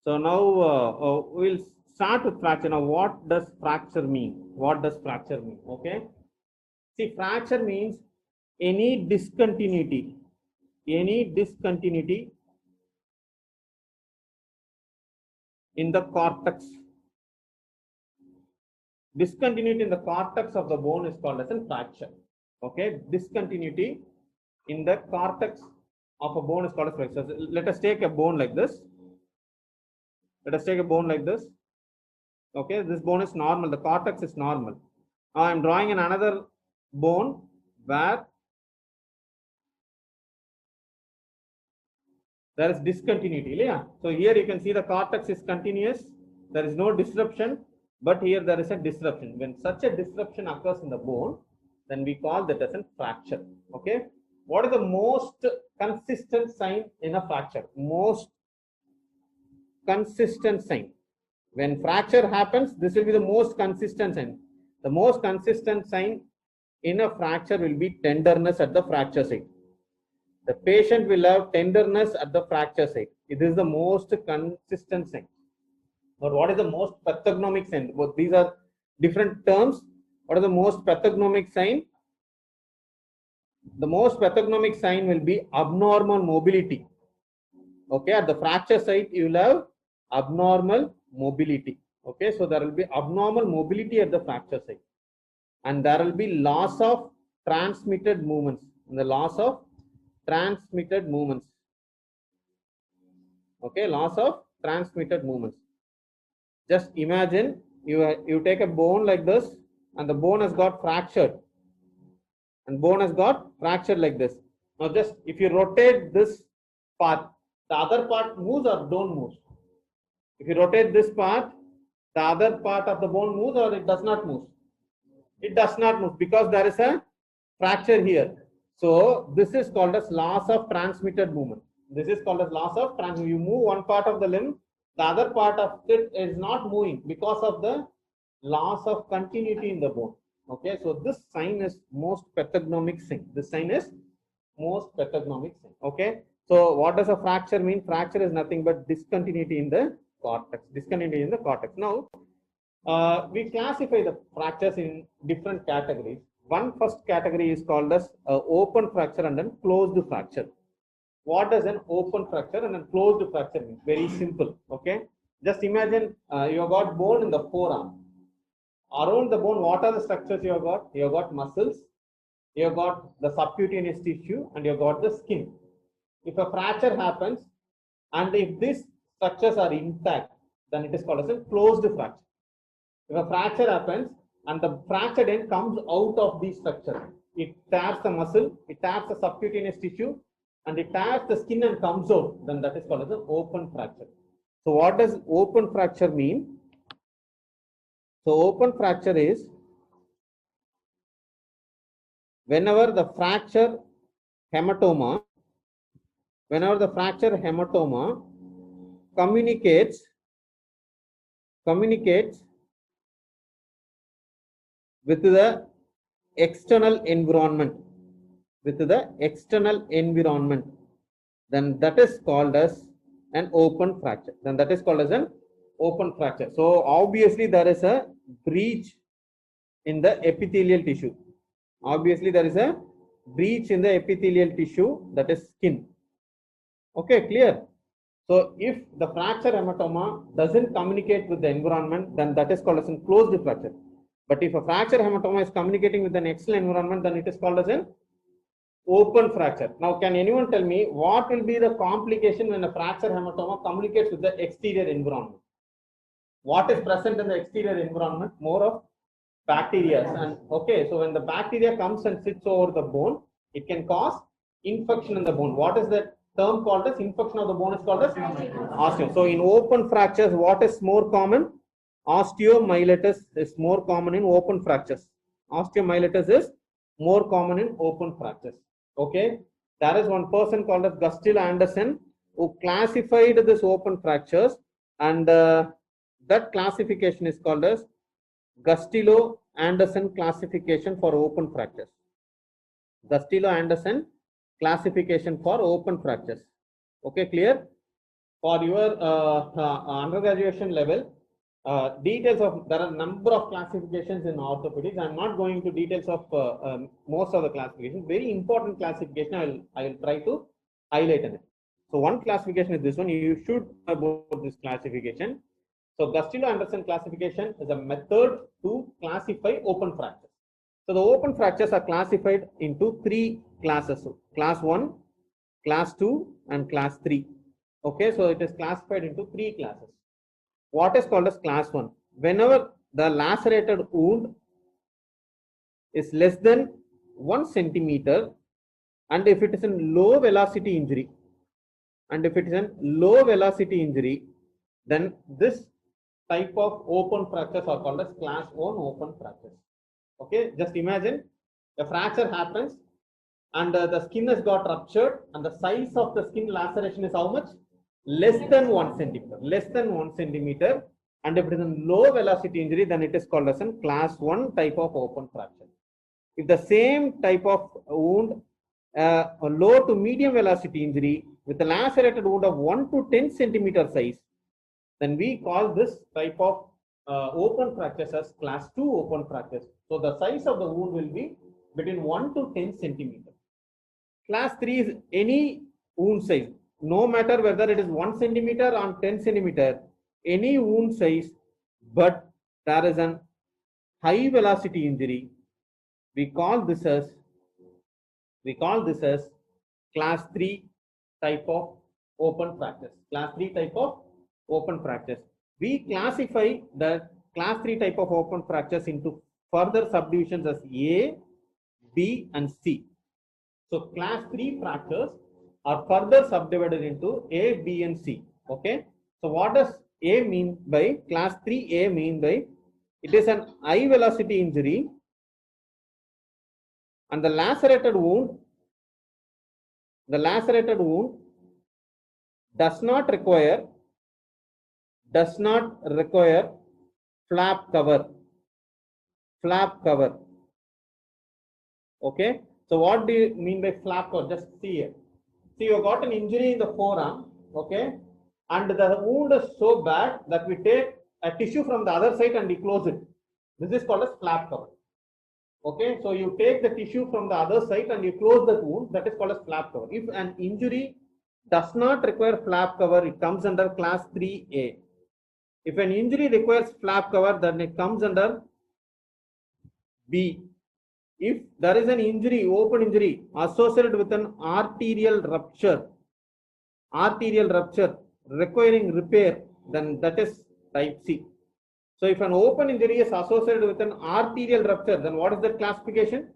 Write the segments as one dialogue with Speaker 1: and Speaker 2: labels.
Speaker 1: So now we'll start with fracture. Now, what does fracture mean? What does fracture mean? Okay. See, fracture means any discontinuity in the cortex. Discontinuity in the cortex of the bone is called as a fracture. Okay. Discontinuity in the cortex of a bone is called as fracture. So let us take a bone like this. Let us take a bone like this. Okay, this bone is normal. The cortex is normal. Now I am drawing another bone where there is discontinuity. Yeah. So here you can see the cortex is continuous. There is no disruption, but here there is a disruption. When such a disruption occurs in the bone, then we call that as a fracture. Okay. What is the most consistent sign in a fracture? Most consistent sign. When fracture happens, this will be the most consistent sign. The most consistent sign in a fracture will be tenderness at the fracture site. The patient will have tenderness at the fracture site. It is the most consistent sign. But what is the most pathognomic sign? Well, these are different terms. What is the most pathognomic sign? The most pathognomic sign will be abnormal mobility. Okay, at the fracture site, you will have abnormal mobility. Okay, so there will be abnormal mobility at the fracture site, and there will be loss of transmitted movements. And the loss of transmitted movements. Okay, loss of transmitted movements. Just imagine you take a bone like this, and the bone has got fractured, and bone has got fractured like this. Now, just if you rotate this part, the other part moves or don't move. If you rotate this part, the other part of the bone moves or it does not move. It does not move because there is a fracture here. So this is called as loss of transmitted movement. This is called as loss of transmitted. You move one part of the limb, the other part of it is not moving because of the loss of continuity in the bone. Okay, so this sign is most pathognomic sign. This sign is most pathognomic sign. Okay, so what does a fracture mean? Fracture is nothing but discontinuity in the cortex. Discontinuity in the cortex. Now, we classify the fractures in different categories. One first category is called as open fracture and then closed fracture. What does an open fracture and a closed fracture mean? Very simple. Okay, just imagine you have got bone in the forearm. Around the bone, what are the structures you have got? You have got muscles, you have got the subcutaneous tissue, and you have got the skin. If a fracture happens, and if these structures are intact, then it is called as a closed fracture. If a fracture happens and the fractured end comes out of the structure, it tears the muscle, it tears the subcutaneous tissue, and it tears the skin and comes out, then that is called as an open fracture. So what does open fracture mean? So open fracture is whenever the fracture hematoma communicates with the external environment, then that is called as an open fracture. So obviously there is a breach in the epithelial tissue. That is skin. Okay, clear? So if the fracture hematoma doesn't communicate with the environment, then that is called as a closed fracture. But if a fracture hematoma is communicating with an external environment, then it is called as an open fracture. Now, can anyone tell me what will be the complication when a fracture hematoma communicates with the exterior environment? What is present in the exterior environment? More of bacteria. And okay, so when the bacteria comes and sits over the bone, it can cause infection in the bone. What is that term called as? Infection of the bone is called as osteo. So in open fractures, what is more common? Osteomyelitis is more common in open fractures. Osteomyelitis is more common in open fractures. Okay, there is one person called as Gustilo Anderson who classified this open fractures, and that classification is called as Gustilo Anderson classification for open fractures. Gustilo Anderson classification for open fractures. Okay, clear? for your undergraduation level, details of, there are number of classifications in orthopedics. I'm not going to details of most of the classifications. Very important classification I will try to highlight in it. So one classification is this one. You should know about this classification. So Gustilo-Anderson classification is a method to classify open fractures. So the open fractures are classified into 3 classes. So class 1, class 2 and class 3. Okay, so it is classified into 3 classes. What is called as class 1? Whenever the lacerated wound is less than 1 centimeter, and if it is a low velocity injury, then this type of open fractures are called as class 1 open fractures. Okay, just imagine a fracture happens and the skin has got ruptured, and the size of the skin laceration is how much? Less than 1 centimeter. And if it is a low velocity injury, then it is called as a class 1 type of open fracture. If the same type of wound, a low to medium velocity injury with a lacerated wound of 1 to 10 centimeter size, then we call this type of open fractures as class 2 open fractures. So the size of the wound will be between 1 to 10 centimeter. Class 3 is any wound size, no matter whether it is 1 centimeter or 10 centimeter, any wound size, but there is an high velocity injury. We call this as class 3 type of open fractures. Class 3 type of open fractures. We classify the class 3 type of open fractures into further subdivisions as A, B and C. So class 3 fractures are further subdivided into A, B and C. Okay. So what does A mean by class 3A mean by? It is an high velocity injury and the lacerated wound does not require flap cover. Okay. So what do you mean by flap cover? Just see here. See, you got an injury in the forearm. Okay. And the wound is so bad that we take a tissue from the other side and we close it. This is called as flap cover. Okay. So you take the tissue from the other side and you close the wound. That is called as flap cover. If an injury does not require flap cover, it comes under class 3A. If an injury requires flap cover, then it comes under B. If there is an injury, open injury associated with an arterial rupture requiring repair, then that is type C. So if an open injury is associated with an arterial rupture, then what is that classification?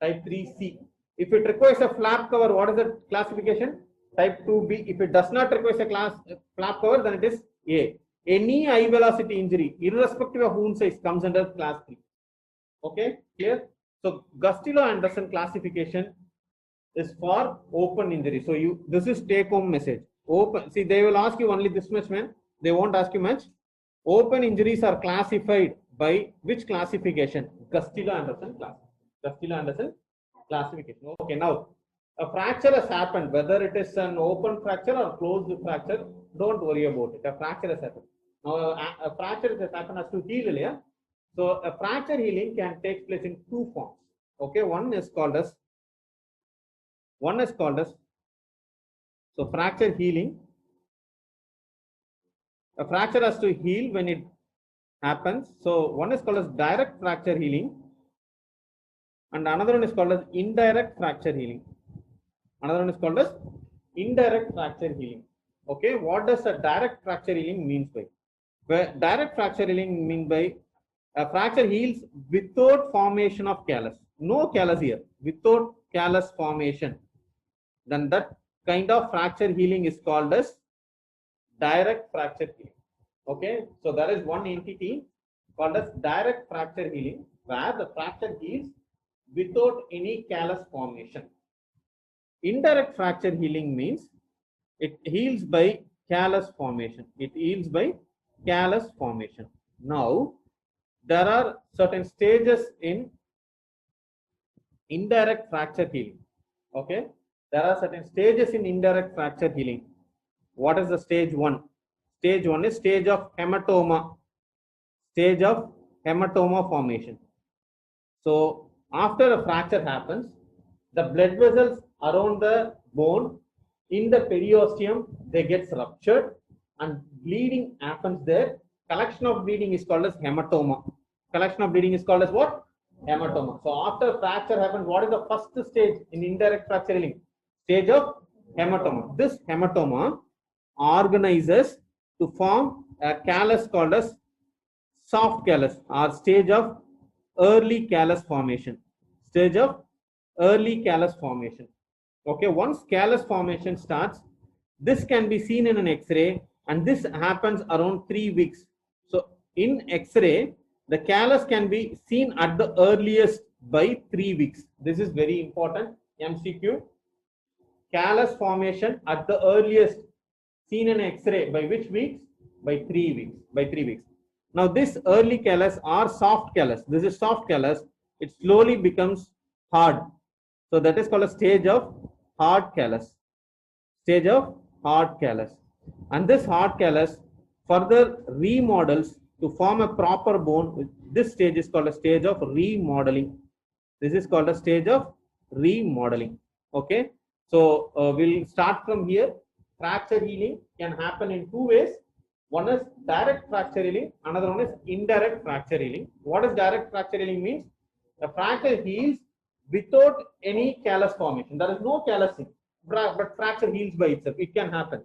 Speaker 1: Type 3C. If it requires a flap cover, what is the classification? Type 2B. If it does not require a flap cover, then it is A. Any high velocity injury, irrespective of wound size, comes under class 3. Okay, clear? So Gustilo-Anderson classification is for open injury. So this is take home message. Open. See, they will ask you only this much, man. They won't ask you much. Open injuries are classified by which classification? Gustilo-Anderson classification. Okay, now a fracture has happened, whether it is an open fracture or closed fracture, don't worry about it. A fracture has happened. Now a fracture has happened, has to heal. Yeah? So a fracture healing can take place in 2 forms. Okay, one is called as so fracture healing. A fracture has to heal when it happens. So one is called as direct fracture healing, and another one is called as indirect fracture healing. Okay, what does a direct fracture healing means by? Where direct fracture healing mean by a fracture heals without formation of callus. No callus here, without callus formation. Then that kind of fracture healing is called as direct fracture healing. Okay, so there is one entity called as direct fracture healing, where the fracture heals without any callus formation. Indirect fracture healing means it heals by callus formation. Now, there are certain stages in indirect fracture healing. Okay, there are certain stages in indirect fracture healing. What is the stage 1? Stage 1 is stage of hematoma. Stage of hematoma formation. So after a fracture happens, the blood vessels around the bone in the periosteum, they get ruptured and bleeding happens there. Collection of bleeding is called as hematoma. Collection of bleeding is called as what? Hematoma. So after fracture happens, what is the first stage in indirect fracture healing? Stage of hematoma. This hematoma organizes to form a callus called as soft callus or stage of early callus formation. Stage of early callus formation. Okay, once callus formation starts, this can be seen in an X-ray, and this happens around 3 weeks. So in X-ray, the callus can be seen at the earliest by 3 weeks. This is very important. MCQ. Callus formation at the earliest seen in X-ray by which weeks? By 3 weeks. By 3 weeks. Now this early callus or soft callus, this is soft callus, it slowly becomes hard. So that is called a stage of hard callus. Stage of hard callus. And this hard callus further remodels to form a proper bone. This stage is called a stage of remodeling. This is called a stage of remodeling. Okay. So we'll start from here. Fracture healing can happen in 2 ways. One is direct fracture healing, another one is indirect fracture healing. What does direct fracture healing means? The fracture heals without any callus formation. There is no callusing, but fracture heals by itself. It can happen.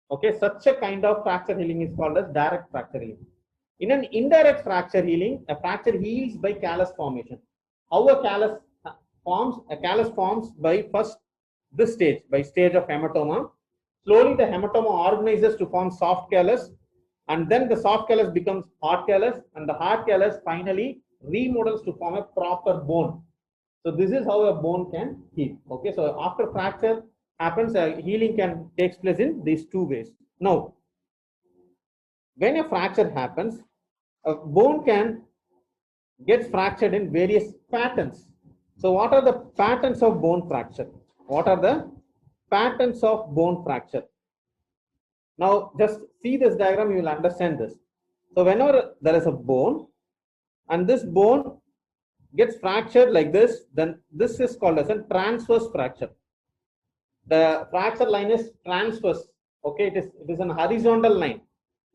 Speaker 1: Okay, such a kind of fracture healing is called as direct fracture healing. In an indirect fracture healing, a fracture heals by callus formation. How a callus forms? A callus forms by first this stage, by stage of hematoma. Slowly the hematoma organizes to form soft callus, and then the soft callus becomes hard callus, and the hard callus finally remodels to form a proper bone. So this is how a bone can heal. Okay, so after fracture happens, healing can takes place in these 2 ways. Now, when a fracture happens, a bone can get fractured in various patterns. So what are the patterns of bone fracture? What are the patterns of bone fracture? Now just see this diagram, you will understand this. So whenever there is a bone and this bone gets fractured like this, then this is called as a transverse fracture. The fracture line is transverse. Okay, it is an horizontal line.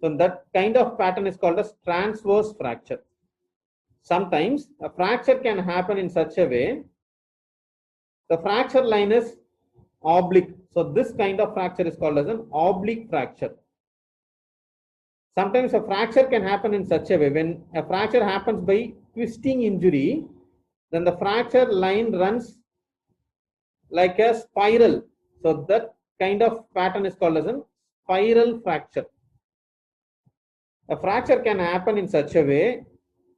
Speaker 1: So that kind of pattern is called as transverse fracture. Sometimes a fracture can happen in such a way, the fracture line is oblique. So this kind of fracture is called as an oblique fracture. Sometimes a fracture can happen in such a way, when a fracture happens by twisting injury, then the fracture line runs like a spiral. So that kind of pattern is called as a spiral fracture. A fracture can happen in such a way,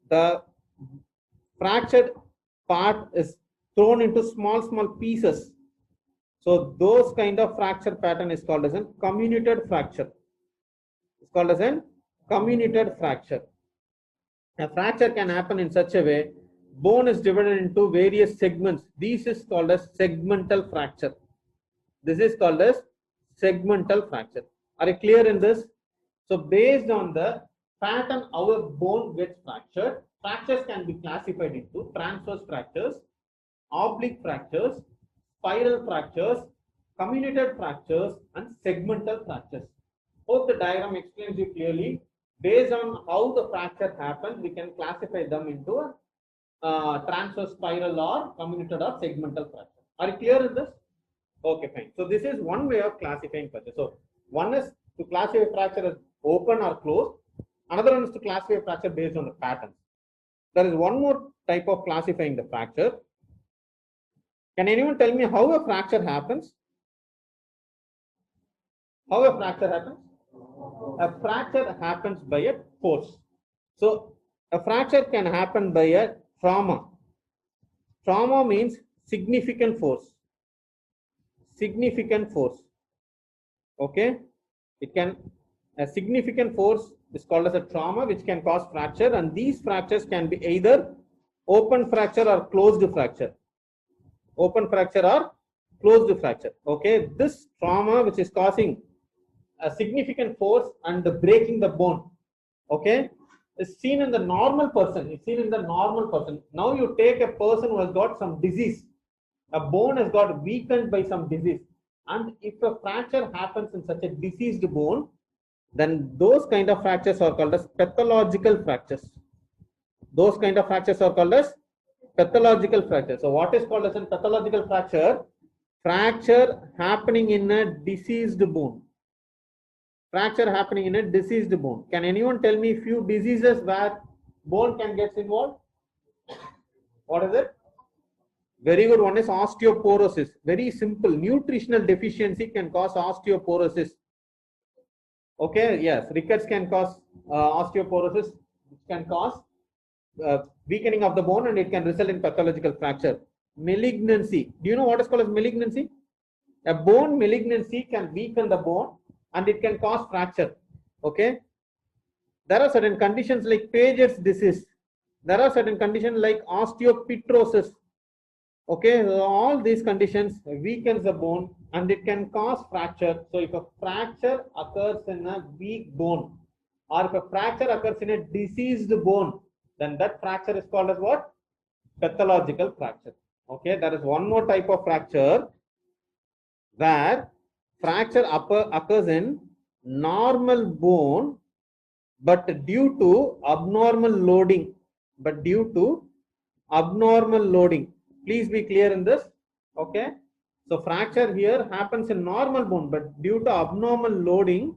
Speaker 1: the fractured part is thrown into small pieces. So those kind of fracture pattern is called as a comminuted fracture. It's called as a comminuted fracture. A fracture can happen in such a way, bone is divided into various segments. This is called as segmental fracture. This is called as segmental fracture. Are you clear in this? So based on the pattern our bone gets fractured, fractures can be classified into transverse fractures, oblique fractures, spiral fractures, comminuted fractures, and segmental fractures. Hope the diagram explains you clearly. Based on how the fracture happens, we can classify them into a transverse, spiral, or comminuted or segmental fracture. Are you clear in this? Okay, fine. So this is one way of classifying fracture. So one is to classify fracture as open or closed. Another one is to classify fracture based on the patterns. There is one more type of classifying the fracture. Can anyone tell me how a fracture happens? How a fracture happens? A fracture happens by a force. So a fracture can happen by a trauma. Trauma means significant force. Significant force. Okay, it can, a significant force is called as a trauma, which can cause fracture, and these fractures can be either open fracture or closed fracture. Open fracture or closed fracture. Okay, this trauma which is causing a significant force and breaking the bone. Okay, it's seen in the normal person. It's seen in the normal person. Now you take a person who has got some disease. A bone has got weakened by some disease, and if a fracture happens in such a diseased bone, then those kind of fractures are called as pathological fractures. Those kind of fractures are called as pathological fracture. So what is called as a pathological fracture? Fracture happening in a diseased bone. Fracture happening in a diseased bone. Can anyone tell me few diseases where bone can get involved? What is it? Very good. One is osteoporosis. Very simple. Nutritional deficiency can cause osteoporosis. Okay, yes. Rickets can cause osteoporosis, which can cause weakening of the bone, and it can result in pathological fracture. Malignancy. Do you know what is called as malignancy? A bone malignancy can weaken the bone and it can cause fracture. Okay. There are certain conditions like Paget's disease. There are certain conditions like osteopetrosis. Okay, so all these conditions weakens the bone and it can cause fracture. So if a fracture occurs in a weak bone, or if a fracture occurs in a diseased bone, then that fracture is called as what? Pathological fracture. Okay, there is one more type of fracture where fracture occurs in normal bone, but due to abnormal loading. Please be clear in this. Okay, so fracture here happens in normal bone, but due to abnormal loading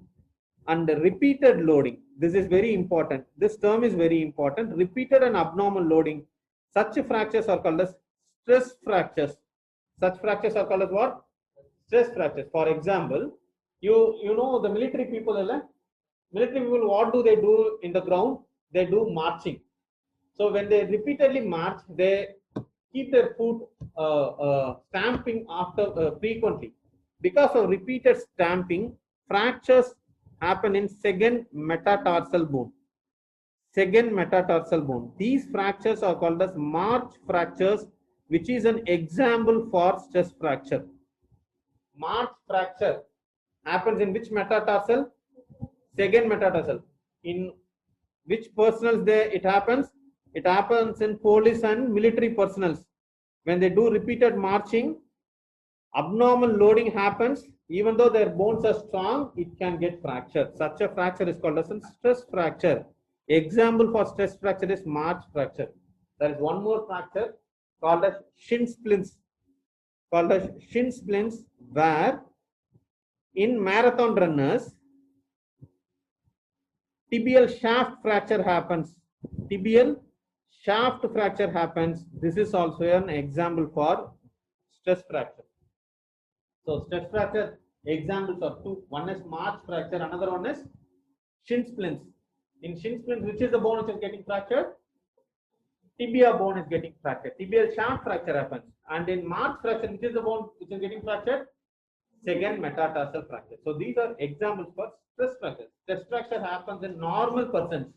Speaker 1: and repeated loading. This is very important. This term is very important. Repeated and abnormal loading. Such fractures are called as stress fractures. Such fractures are called as what? Stress fractures. For example, you know the military people, what do they do in the ground? They do marching. So when they repeatedly march, they keep their foot stamping after frequently. Because of repeated stamping, fractures happen in second metatarsal bone. These fractures are called as march fractures, which is an example for stress fracture. March fracture happens in which metatarsal? Second metatarsal. In which personals it happens? It happens in police and military personals. When they do repeated marching, abnormal loading happens. Even though their bones are strong, it can get fractured. Such a fracture is called as a stress fracture. Example for stress fracture is march fracture. There is one more fracture called as shin splints. Where in marathon runners, tibial shaft fracture happens. This is also an example for stress fracture. So stress fracture examples are two. One is march fracture, another one is shin splints. In shin splints, which is the bone which is getting fractured? Tibia bone is getting fractured. Tibial shaft fracture happens. And in march fracture, which is the bone which is getting fractured? Second metatarsal fracture. So these are examples for stress fracture. Stress fracture happens in normal persons,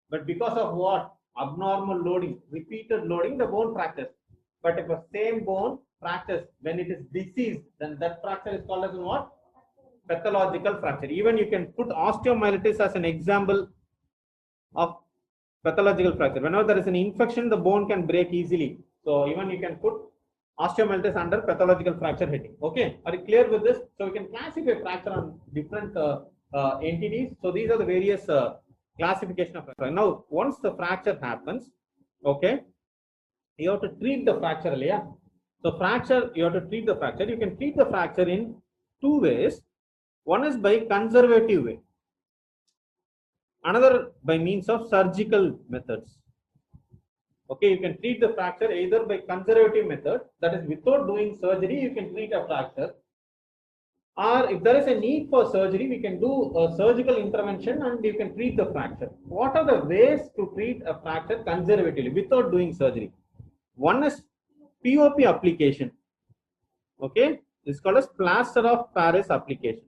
Speaker 1: but because of what? Abnormal loading, repeated loading, the bone fractures. But if a same bone fractures when it is diseased, then that fracture is called as what? Pathological fracture. Even you can put osteomyelitis as an example of pathological fracture. Whenever there is an infection, the bone can break easily. So even you can put osteomyelitis under pathological fracture heading. Okay, are you clear with this? So we can classify fracture on different entities. So these are the various classification of fracture. Now, once the fracture happens, okay, you have to treat the fracture. Yeah? So fracture, you have to treat the fracture. You can treat the fracture in two ways. One is by conservative way. Another by means of surgical methods. Okay, you can treat the fracture either by conservative method, that is without doing surgery, you can treat a fracture. Or if there is a need for surgery, we can do a surgical intervention and you can treat the fracture. What are the ways to treat a fracture conservatively without doing surgery? One is POP application. Okay, it's called as plaster of Paris application.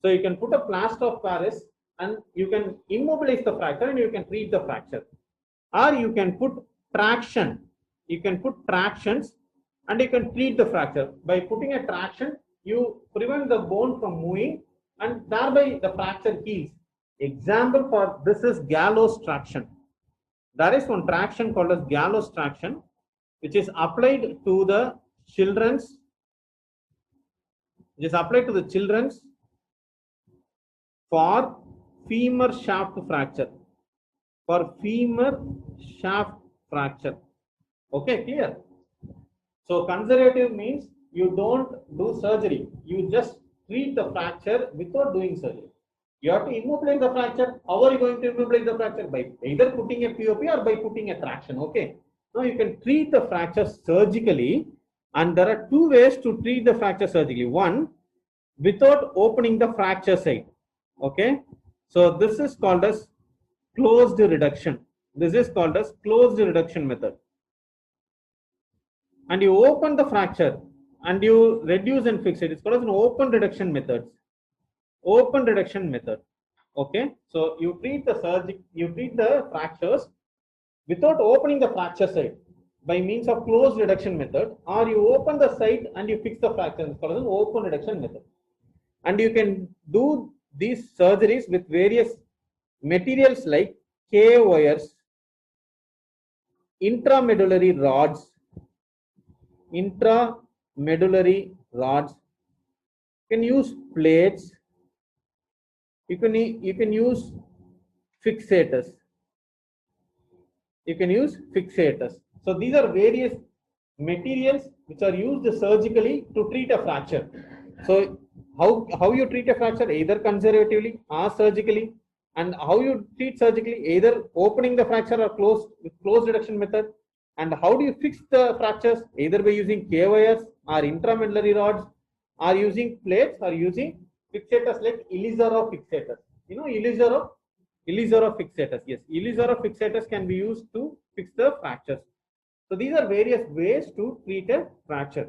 Speaker 1: So you can put a plaster of Paris and you can immobilize the fracture and you can treat the fracture. Or you can put traction. You can put tractions and you can treat the fracture. By putting a traction, you prevent the bone from moving and thereby the fracture heals. Example for this is gallows traction. There is one traction called as gallows traction, which is applied to the children's. It is applied to the children's for femur shaft fracture. For femur shaft fracture. Okay, clear? So conservative means you don't do surgery. You just treat the fracture without doing surgery. You have to immobilize the fracture. How are you going to immobilize the fracture? By either putting a POP or by putting a traction. Okay. Now you can treat the fracture surgically, and there are two ways to treat the fracture surgically. One, without opening the fracture site. Okay. So this is called as closed reduction. This is called as closed reduction method. And you open the fracture and you reduce and fix it. It's called as an open reduction method. Open reduction method. Okay, so you treat the fractures without opening the fracture site by means of closed reduction method, or you open the site and you fix the fracture. It's called as an open reduction method. And you can do these surgeries with various materials like K wires, intramedullary rods, you can use plates, you can use fixators. So these are various materials which are used surgically to treat a fracture. So how you treat a fracture, either conservatively or surgically, and how you treat surgically, either opening the fracture or closed reduction method. And how do you fix the fractures, either by using K wires or intramedullary rods, or using plates, or using fixators like Ilizarov fixators. You know Ilizarov fixators. Yes, Ilizarov fixators can be used to fix the fractures. So these are various ways to treat a fracture.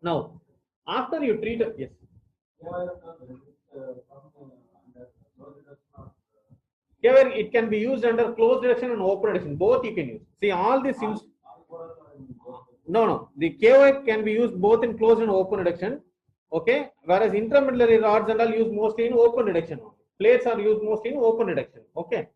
Speaker 1: Now, after you treat it, yes. Here it can be used under closed reduction and open reduction. Both you can use. See, all these things. No. The KY can be used both in closed and open reduction. Okay. Whereas intramedullary rods and all used mostly in open reduction. Plates are used mostly in open reduction. Okay.